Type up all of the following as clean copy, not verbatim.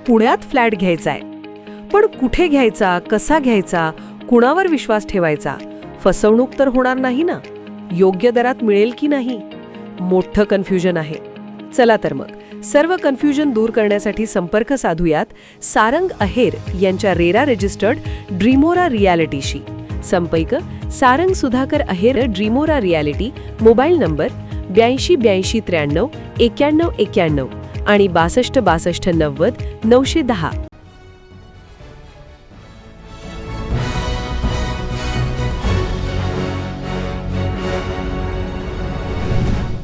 पुण्यात फ्लॅट घ्यायचा आहे. पण कुठे घ्यायचा, कसा घ्यायचा, कुणावर विश्वास ठेवायचा? फसवणूक तर होणार नाही ना? योग्य दरात मिळेल की नाही? मोठं कन्फ्युजन आहे. चला तर मग सर्व कन्फ्युजन दूर करण्यासाठी संपर्क साधूयात सारंग अहेर यांच्या रेरा रजिस्टर्ड ड्रीमोरा रियालिटीशी. संपर्क सारंग सुधाकर अहेर, ड्रीमोरा रियालिटी. मोबाईल नंबर 82 83 93 91 आणि 62 62 90 910.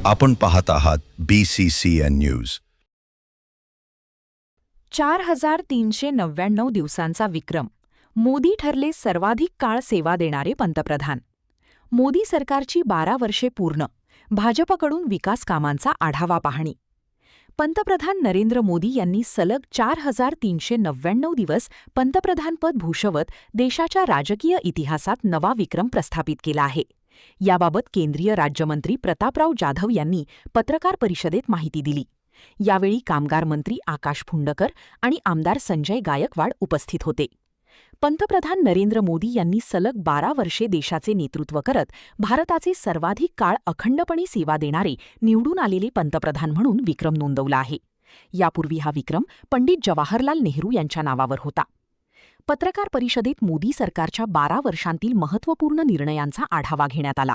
आपण पाहत आहात BCCN न्यूज. 4399 दिवसांचा विक्रम. मोदी ठरले सर्वाधिक काळ सेवा देणारे पंतप्रधान. मोदी सरकारची 12 वर्षे पूर्ण. भाजपकडून विकास कामांचा आढावा पाहणी. पंतप्रधान नरेंद्र मोदी यांनी सलग 4399 दिवस पंतप्रधानपद भूषवत देशाच्या राजकीय इतिहासात नवा विक्रम प्रस्थापित केला आहे. याबाबत केंद्रीय राज्यमंत्री प्रतापराव जाधव यांनी पत्रकार परिषदेत माहिती दिली. यावेळी कामगार मंत्री आकाश फुंडकर आणि आमदार संजय गायकवाड उपस्थित होते. पंतप्रधान नरेंद्र मोदी यांनी सलग 12 वर्षे देशाचे नेतृत्व करत भारताचे सर्वाधिक काळ अखंडपणे सेवा देणारे निवडून आलेले पंतप्रधान म्हणून विक्रम नोंदवला आहे. यापूर्वी हा विक्रम पंडित जवाहरलाल नेहरू यांच्या नावावर होता. पत्रकार परिषदेत मोदी सरकारच्या 12 वर्षांतील महत्त्वपूर्ण निर्णयांचा आढावा घेण्यात आला.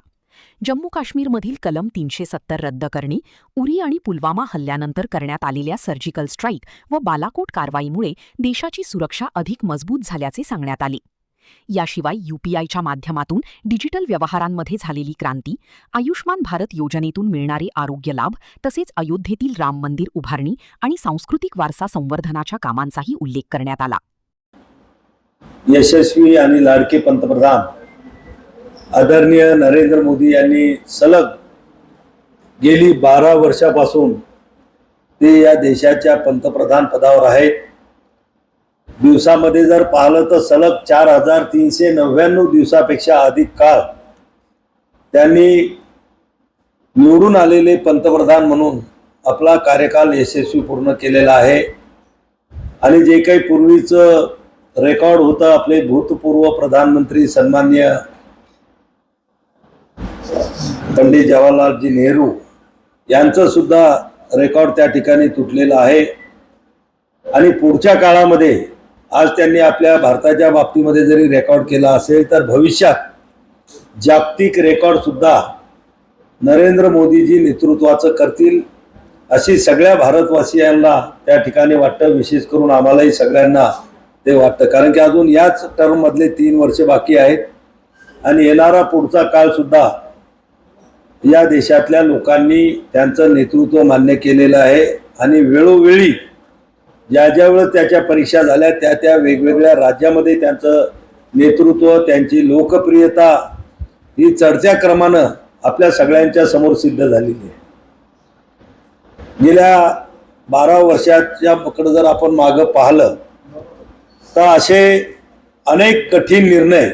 जम्मू काश्मीरमधील कलम 370 रद्द करणे, उरी आणि पुलवामा हल्ल्यानंतर करण्यात आलेल्या सर्जिकल स्ट्राईक व बालाकोट कारवाईमुळे देशाची सुरक्षा अधिक मजबूत झाल्याचे सांगण्यात आले. याशिवाय UPIच्या माध्यमातून डिजिटल व्यवहारांमध्ये झालेली क्रांती, आयुष्मान भारत योजनेतून मिळणारे आरोग्य लाभ तसेच अयोध्येतील राम मंदिर उभारणी आणि सांस्कृतिक वारसा संवर्धनाच्या कामांचाही उल्लेख करण्यात आला. यशस्वी आणि लाडके पंतप्रधान आदरणीय नरेंद्र मोदी यांनी सलग गेली 12 वर्षापासून ते या देशाच्या पंतप्रधान पदावर आहेत. दिवसामध्ये जर पाहिलं तर सलग 4399 दिवसापेक्षा अधिक काळ त्यांनी निवडून आलेले पंतप्रधान म्हणून आपला कार्यकाल यशस्वी पूर्ण केलेला आहे. आणि जे काही पूर्वीचं रेकॉर्ड होतं, आपले भूतपूर्व प्रधानमंत्री सन्माननीय पंडित जवाहरलालजी नेहरू यांचं सुद्धा रेकॉर्ड त्या ठिकाणी तुटलेलं आहे. आणि पुढच्या काळामध्ये आज त्यांनी आपल्या भारताच्या बाबतीमध्ये जरी रेकॉर्ड केला असेल तर भविष्यात जागतिक रेकॉर्ड सुद्धा नरेंद्र मोदीजी नेतृत्वाचं करतील अशी सगळ्या भारतवासियांना त्या ठिकाणी वाटतं. विशेष करून आम्हालाही सगळ्यांना ते वाटतं, कारण की अजून याच टर्म मधले 3 वर्ष बाकी आहेत आणि येणारा पुढचा काळ सुद्धा या देशातल्या लोकांनी त्यांचं नेतृत्व मान्य केलेलं आहे. आणि वेळोवेळी ज्या ज्या वेळेस त्याच्या परीक्षा झाल्या त्या त्या वेगवेगळ्या राज्यामध्ये त्यांचं नेतृत्व, त्यांची लोकप्रियता ही चढत्या क्रमानं आपल्या सगळ्यांच्या समोर सिद्ध झालेली आहे. गेल्या 12 वर्षाच्या पकडं जर आपण मागं पाहिलं तर असे अनेक कठीण निर्णय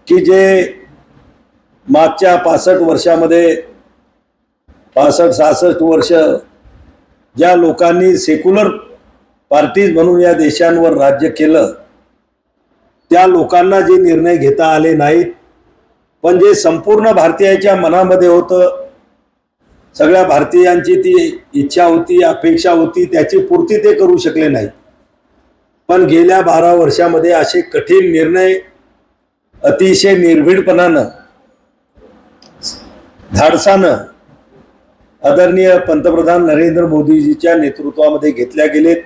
की जे मागच्या 65 वर्षामध्ये 65-66 वर्ष ज्या लोकांनी सेक्युलर पार्टीज म्हणून या देशांवर राज्य केलं त्या लोकांना जे निर्णय घेता आले नाहीत, पण जे संपूर्ण भारतीयाच्या मनामध्ये होतं, सगळ्या भारतीयांची ती इच्छा होती, अपेक्षा होती, त्याची पूर्ती ते करू शकले नाही. पण गेल्या 12 वर्षामध्ये असे कठीण निर्णय अतिशय निर्भीडपणानं, धाडसानं आदरणीय पंतप्रधान नरेंद्र मोदीजीच्या नेतृत्वामध्ये घेतल्या गेलेत.